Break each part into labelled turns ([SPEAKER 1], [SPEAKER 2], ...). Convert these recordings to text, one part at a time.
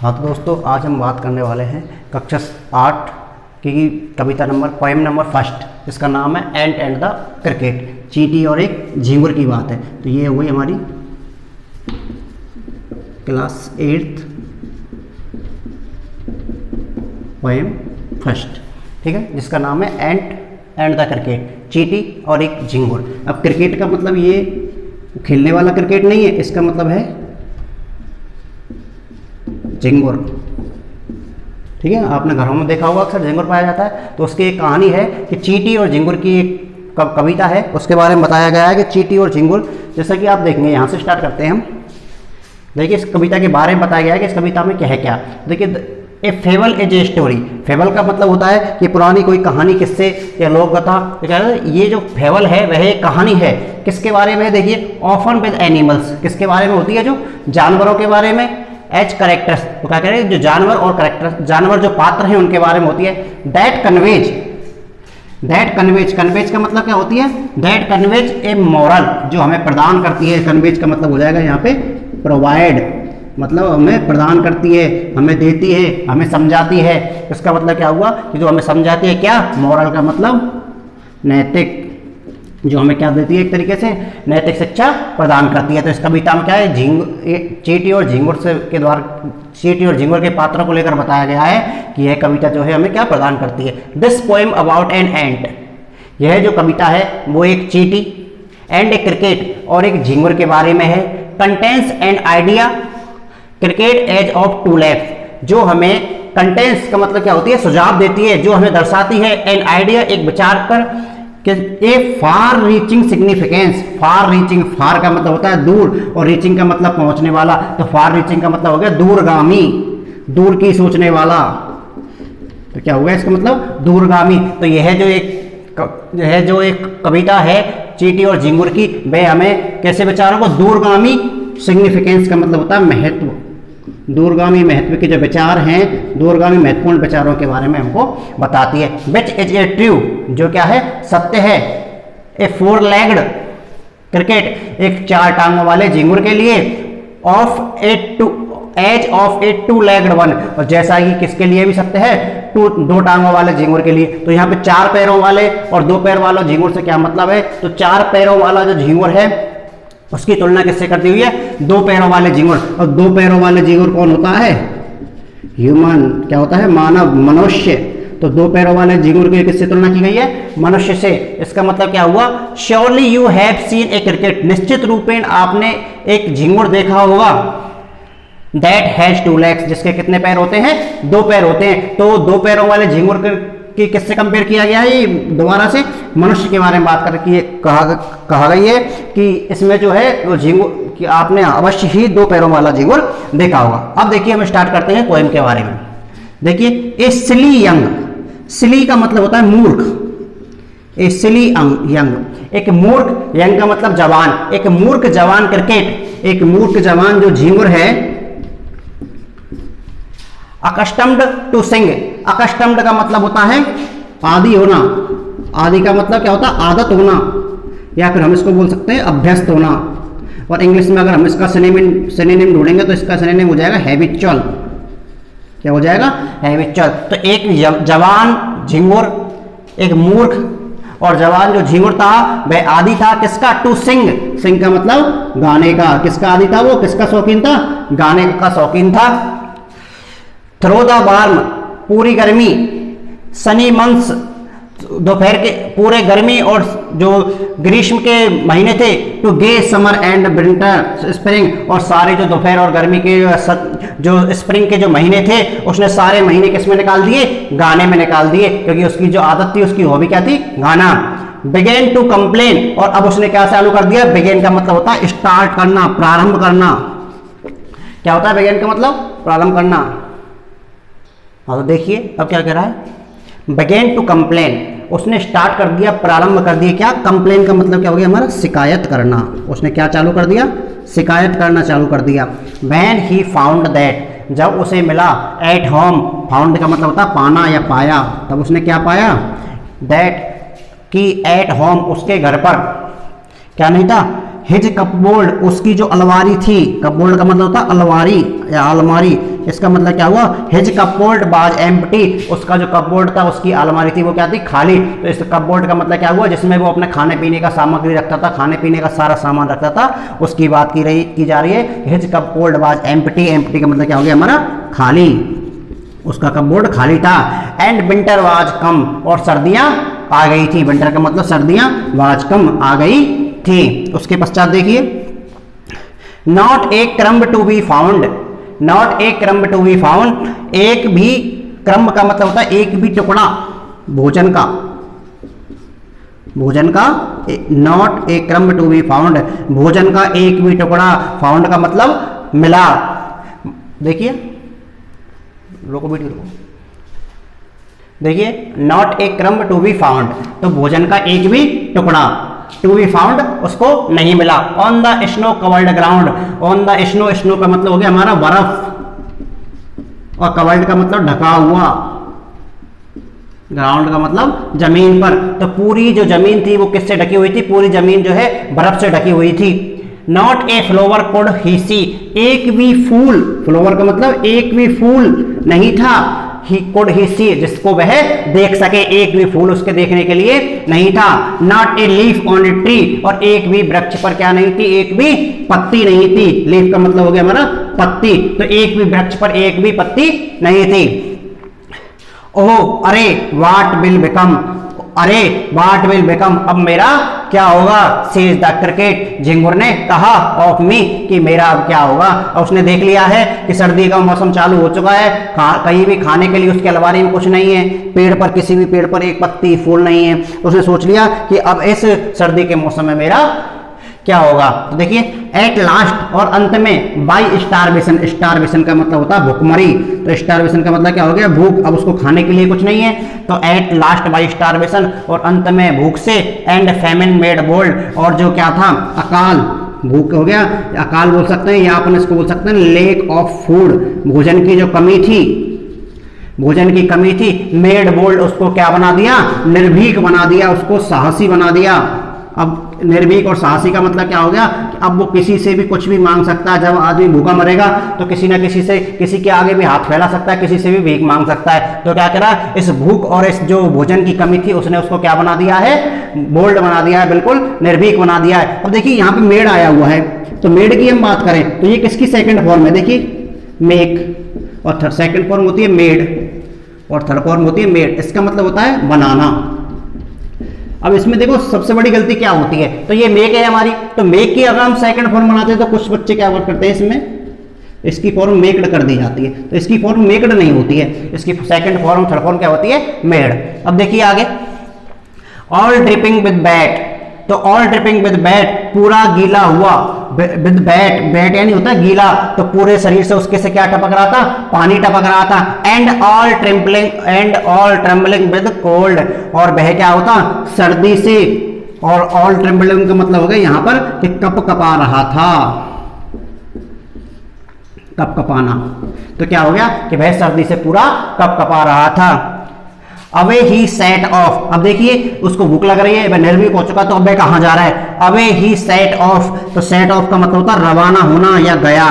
[SPEAKER 1] हाँ तो दोस्तों, आज हम बात करने वाले हैं कक्षा 8 की कविता पोएम नंबर फर्स्ट, जिसका नाम है एंट एंड द क्रिकेट। चींटी और एक झींगुर की बात है। तो ये हुई हमारी क्लास 8 पोएम फर्स्ट, ठीक है, जिसका नाम है एंट एंड द क्रिकेट, चींटी और एक झींगुर। अब क्रिकेट का मतलब ये खेलने वाला क्रिकेट नहीं है, इसका मतलब है झींगुर। ठीक है, आपने घरों में देखा होगा अक्सर झींगुर पाया जाता है। तो उसकी एक कहानी है कि चींटी और झींगुर की एक कविता है, उसके बारे में बताया गया है कि चींटी और झींगुर, जैसा कि आप देखेंगे, यहाँ से स्टार्ट करते हैं हम। देखिए, इस कविता के बारे में बताया गया है कि इस कविता में क्या है। क्या देखिए, a fable is a story. Fable का मतलब होता है कि पुरानी कोई कहानी, किस्से या लोक कथा। ये जो फेबल है वह एक कहानी है, किसके बारे में? देखिए, ऑफन विद एनिमल्स, किसके बारे में होती है? जो जानवरों के बारे में। एज करेक्टर्स, तो क्या कह रहे हैं, जो जानवर और करेक्टर्स, जानवर जो पात्र हैं उनके बारे में होती है। दैट कन्वेज का मतलब क्या होती है? दैट कन्वेज ए मॉरल, जो हमें प्रदान करती है। कन्वेज का मतलब हो जाएगा यहाँ पे प्रोवाइड, मतलब हमें प्रदान करती है, हमें देती है, हमें समझाती है। इसका मतलब क्या हुआ कि जो हमें समझाती है, क्या? मॉरल का मतलब नैतिक, जो हमें क्या देती है? एक तरीके से नैतिक शिक्षा प्रदान करती है। तो इस कविता में क्या है? चींटी और झींगुर के द्वारा, चींटी और झींगुर के पात्रों को लेकर बताया गया है कि यह कविता जो है हमें क्या प्रदान करती है। This poem about an ant, यह जो कविता है वो एक चींटी एंड ए क्रिकेट और एक झींगुर के बारे में है। Contains an idea cricket age of two legs, जो हमें कंटेंस का मतलब क्या होती है? सुझाव देती है, जो हमें दर्शाती है एन आइडिया, एक विचार पर, a far reaching significance. Far reaching, far का मतलब होता है दूर और रीचिंग का मतलब पहुंचने वाला। तो फार रीचिंग का मतलब हो गया दूरगामी, दूर की सोचने वाला। तो क्या होगा इसका मतलब? दूरगामी। तो यह जो एक कविता है चींटी और झींगुर की, वह हमें कैसे विचारों को? दूरगामी, सिग्निफिकेंस का मतलब होता है महत्व, दूरगामी महत्व के जो विचार हैं, दूरगामी महत्वपूर्ण विचारों के बारे में हमको बताती है। विच इज ए ट्रू, जो क्या है? सत्य है। ए फोर लेग्ड क्रिकेट, एक चार टांगों वाले झींगुर के लिए। Of a two age of a two legged one, और जैसा कि किसके लिए भी सत्य है? दो टांगों वाले झींगुर के लिए। तो यहाँ पे चार पैरों वाले और दो पैर वाला झींगुर से क्या मतलब है? तो चार पैरों वाला जो झींगुर है उसकी तुलना किससे करती हुई है? दो पैरों वाले झींगुर। और दो पैरों वाले झींगुर कौन होता है? ह्यूमन, क्या होता है? मानव, मनुष्य। तो दो पैरों वाले झींगुर की किससे तुलना की गई है? मनुष्य से। इसका मतलब क्या हुआ? Surely you have seen A cricket, निश्चित रूपेण आपने एक झींगुर देखा होगा। दैट हैज टू लेग्स, जिसके कितने पैर होते हैं? दो पैर होते हैं। तो दो पैरों वाले झींगुर की किससे कंपेयर किया गया है? दोबारा से मनुष्य के बारे में बात करके कहा गई है कि इसमें जो है वो झींगुर कि आपने अवश्य ही दो पैरों वाला झींगुर देखा होगा। अब देखिए, हम स्टार्ट करते हैं पोएम के बारे में। देखिए, ए सिली यंग, सिली का मतलब होता है मूर्ख। ए सिली यंग, एक मूर्ख, यंग का मतलब जवान, एक मूर्ख जवान क्रिकेट, एक मूर्ख जवान जो झींगुर है। अकस्टम्ड टू सिंग, अकस्टम्ड का मतलब होता है आदी होना। आदि का मतलब क्या होता है? आदत होना, या फिर हम इसको बोल सकते हैं अभ्यस्त होना। और इंग्लिश में अगर हम इसका सिनोनिम ढूंढेंगे तो इसका सिनोनिम हो जाएगा हैबिचुअल। क्या हो जाएगा? हैबिचुअल। तो एक जवान झींगुर, एक मूर्ख और जवान जो झींगुर था वह आदि था किसका? टू सिंग, सिंग का मतलब गाने का। किसका आदि था वो? किसका शौकीन था? गाने का शौकीन था। थ्रो द वार्म, पूरी गर्मी, सनी मंथ्स, दोपहर के पूरे गर्मी और जो ग्रीष्म के महीने थे, टू गे समर एंड विंटर स्प्रिंग, और सारे जो दोपहर और गर्मी के जो स्प्रिंग के जो महीने थे उसने सारे महीने किसमें निकाल दिए? गाने में निकाल दिए, क्योंकि उसकी जो आदत थी, उसकी हॉबी क्या थी? गाना। बिगेन टू कंप्लेन, और अब उसने क्या चालू कर दिया? बिगेन का मतलब होता है स्टार्ट करना, प्रारंभ करना। क्या होता है बिगेन का मतलब? प्रारंभ करना। हाँ, तो देखिए अब क्या कह रहा है? बिगेन टू कंप्लेन, उसने स्टार्ट कर दिया, प्रारंभ कर दिया। क्या? कंप्लेन का मतलब क्या हो गया हमारा? शिकायत करना। उसने क्या चालू कर दिया? शिकायत करना चालू कर दिया। व्हेन ही फाउंड दैट, जब उसे मिला, एट होम, फाउंड का मतलब होता है पाना या पाया, तब उसने क्या पाया? दैट, कि एट होम, उसके घर पर क्या नहीं था? हिज कपबोर्ड, उसकी जो अलमारी थी, कपबोर्ड का मतलब होता है अलमारी या अलमारी, इसका मतलब क्या हुआ, हिज कपबोर्ड वाज एम्प्टी, उसका जो कपबोर्ड था, उसकी अलमारी थी, वो क्या थी, खाली। तो इस कपबोर्ड का मतलब क्या हुआ, जिसमें वो अपने खाने पीने का सामग्री रखता था, खाने पीने का सारा सामान रखता था, उसकी बात की जा रही है। His cupboard was empty, empty का मतलब क्या हो गया हमारा, खाली, उसका कपबोर्ड खाली था। एंड विंटर वाज कम, और सर्दियां आ गई थी, विंटर का मतलब सर्दियां, वाज कम आ गई थी। उसके पश्चात देखिए, not a crumb to be found, not a crumb to be found, एक भी, क्रम्ब का मतलब होता है एक भी टुकड़ा भोजन का, भोजन का, not a crumb to be found, भोजन का एक भी टुकड़ा, फाउंड का मतलब मिला। देखिए, रोको बेटी रोको, देखिए, not a crumb to be found, तो भोजन का एक भी टुकड़ा, टू बी फाउंड उसको नहीं मिला। On the snow covered ground, on the snow, snow का मतलब हो गया हमारा बर्फ, और कवर्ड का मतलब ढका हुआ, ग्राउंड का मतलब जमीन पर। तो पूरी जो जमीन थी वो किससे ढकी हुई थी, पूरी जमीन जो है बर्फ से ढकी हुई थी। Not a flower could he see, एक भी फूल, फ्लावर का मतलब एक भी फूल नहीं था, ही कुड ही सी, जिसको वह देख सके, एक भी फूल उसके देखने के लिए नहीं था। Not a leaf on a tree, और एक भी वृक्ष पर क्या नहीं थी, एक भी पत्ती नहीं थी। लीफ का मतलब हो गया हमारा पत्ती, तो एक भी वृक्ष पर एक भी पत्ती नहीं थी। ओह अरे, व्हाट विल बिकम, अरे व्हाट विल बिकम, अब मेरा क्या होगा, सेज द क्रिकेट, झिंगुर ने कहा, ऑफ मी, कि मेरा अब क्या होगा। और उसने देख लिया है कि सर्दी का मौसम चालू हो चुका है, कहीं भी खाने के लिए उसके अलमारी में कुछ नहीं है, पेड़ पर, किसी भी पेड़ पर एक पत्ती फूल नहीं है। तो उसने सोच लिया कि अब इस सर्दी के मौसम में मेरा क्या होगा। तो देखिए, एट लास्ट, और अंत में, बाई स्टारवेशन, स्टारवेशन का मतलब होता है भूखमरी, तो स्टारवेशन का मतलब क्या हो गया, भूख, अब उसको खाने के लिए कुछ नहीं है, तो एट लास्ट बाई स्टारवेशन, और अंत में भूख से। एंड फेमिन मेड बोल्ड, और जो क्या था, अकाल, भूख हो गया, अकाल बोल सकते हैं, या अपन इसको बोल सकते हैं लेक ऑफ फूड, भोजन की जो कमी थी, भोजन की कमी थी। मेड बोल्ड, उसको क्या बना दिया, निर्भीक बना दिया, उसको साहसी बना दिया। अब निर्भीक और साहसी का मतलब क्या हो गया, कि अब वो किसी से भी कुछ भी मांग सकता है। जब आदमी भूखा मरेगा तो किसी ना किसी से, किसी के आगे भी हाथ फैला सकता है, किसी से भी भीख मांग सकता है। तो क्या करा, इस भूख और इस जो भोजन की कमी थी, उसने उसको क्या बना दिया है, बोल्ड बना दिया है, बिल्कुल निर्भीक बना दिया है। अब देखिए, यहाँ पे मेड आया हुआ है, तो मेड की हम बात करें तो ये किसकी सेकेंड फॉर्म है, देखिए मेक, और सेकेंड फॉर्म होती है मेड, और थर्ड फॉर्म होती है मेड। इसका मतलब होता है बनाना। अब इसमें देखो सबसे बड़ी गलती क्या होती है, तो ये मेक है हमारी, तो मेक की अगर हम सेकंड फॉर्म बनाते हैं तो कुछ बच्चे क्या करते हैं, इसमें इसकी फॉर्म मेक्ड कर दी जाती है, तो इसकी फॉर्म मेक्ड नहीं होती है, इसकी सेकंड फॉर्म थर्ड फॉर्म क्या होती है, मेड। अब देखिए आगे, ऑल ड्रिपिंग विद बैट, तो ऑल ड्रिपिंग विद बैट, पूरा गीला हुआ, विद बैट, बैट यानी होता है गीला, तो पूरे शरीर से उसके से क्या टपक रहा था, पानी टपक रहा था। And all trembling with cold, और वह क्या होता, सर्दी से, और ऑल ट्रेम्बलिंग का मतलब हो गया यहाँ पर कि कप कपा रहा था, कप कपाना, तो क्या हो गया कि वह सर्दी से पूरा कप कपा रहा था। अवे ही सेट ऑफ, अब देखिए उसको भूख लग रही है, वह निर्भीक हो चुका, तो अब वह कहाँ जा रहा है, अवे ही सेट ऑफ, तो सेट ऑफ का मतलब होता है रवाना होना या गया।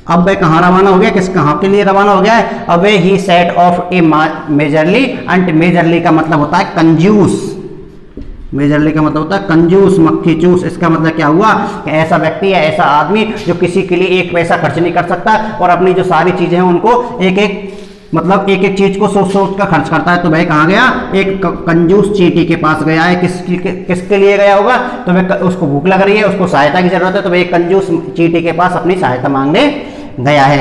[SPEAKER 1] अब वह कहाँ रवाना हो गया, किस कहाँ के लिए रवाना हो गया है, away he set of A majorly, and majorly का मतलब होता है कंजूस, मेजरली का मतलब होता है कंजूस, मक्खी चूस। इसका मतलब क्या हुआ कि ऐसा व्यक्ति है, ऐसा आदमी जो किसी के लिए एक पैसा खर्च नहीं कर सकता, और अपनी जो सारी चीजें हैं उनको एक एक मतलब एक एक चीज को सोच सोच कर खर्च करता है। तो वह कहाँ गया, एक कंजूस चींटी के पास गया है। किसके लिए गया होगा, तो वह, उसको भूख लग रही है, उसको सहायता की जरूरत है, तो वह एक कंजूस चींटी के पास अपनी सहायता मांगने गया है।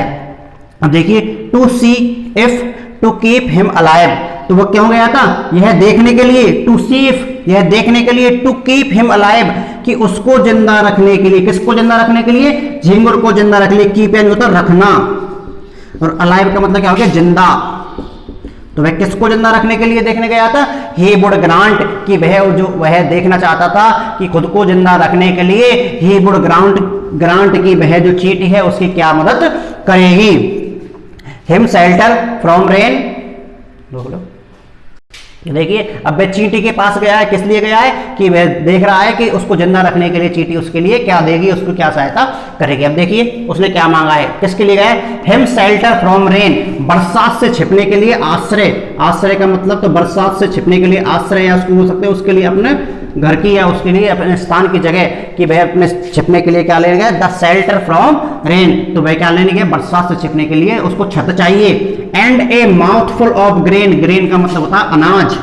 [SPEAKER 1] अब देखिए, to see if to keep him alive, तो वो क्यों गया था, यह देखने के लिए, टू सी इफ, यह देखने के लिए, टू कीप हिम अलाइव, कि उसको जिंदा रखने के लिए, किसको जिंदा रखने के लिए, झिंगुर को जिंदा रखने के लिए। कीप यानी होता रखना, और अलाइव का मतलब क्या हो गया, जिंदा। तो वह किसको जिंदा रखने के लिए देखने गया था, ही वुड ग्रांट, कि वह देखना चाहता था कि खुद को जिंदा रखने के लिए ही वुड ग्रांट की वह जो चींटी है उसकी क्या मदद करेगी। हिम शेल्टर फ्रॉम रेन, देखिए अब वह चींटी के पास गया है, किस लिए गया है कि वह देख रहा है कि उसको जिंदा रखने के लिए चींटी उसके लिए क्या देगी, उसको क्या सहायता करेगी। अब देखिए उसने क्या मांगा है, किसके लिए गया है, हिम शेल्टर फ्रॉम रेन, बरसात से छिपने के लिए आश्रय। आश्रय का मतलब तो बरसात से छिपने के लिए आश्रय, या उसको बोल सकते हैं उसके लिए अपने घर की या उसके लिए अपने स्थान की जगह कि वह अपने छिपने के लिए क्या लेने गया, द शेल्टर फ्रॉम रेन, तो वह क्या लेने गया, बरसात से छिपने के लिए उसको छत चाहिए। And A mouthful of grain, grain का मतलब होता है अनाज,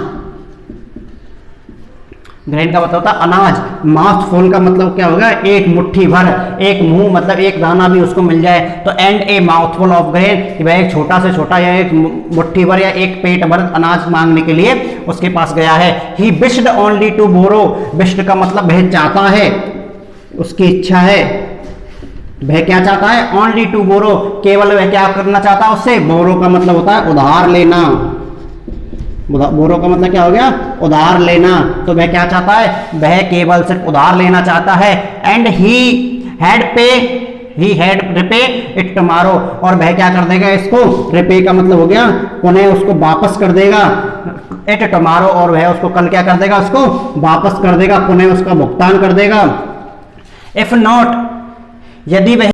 [SPEAKER 1] ग्रेन का मतलब होता है अनाज, माउथफुल का मतलब क्या होगा, एक मुट्ठी भर, एक मुंह मतलब एक दाना भी उसको मिल जाए, तो and A mouthful of grain कि वह एक छोटा से छोटा या एक मुट्ठी भर या एक पेट भर अनाज मांगने के लिए उसके पास गया है। He wished only to borrow, wished का मतलब वह चाहता है, उसकी इच्छा है, वह क्या चाहता है, ओनली टू बोरो, केवल वह क्या करना चाहता है उससे, बोरो का मतलब होता है उधार लेना, बोरो का मतलब क्या हो गया, उधार लेना, तो वह क्या चाहता है, वह केवल सिर्फ उधार लेना चाहता है। And he had repay it tomorrow, और वह क्या कर देगा इसको, रिपे का मतलब हो गया उन्हें उसको वापस कर देगा, इट टुमारो, और वह उसको कल क्या कर देगा, उसको वापस कर देगा, पुनः उसका भुगतान कर देगा। इफ नॉट, यदि वह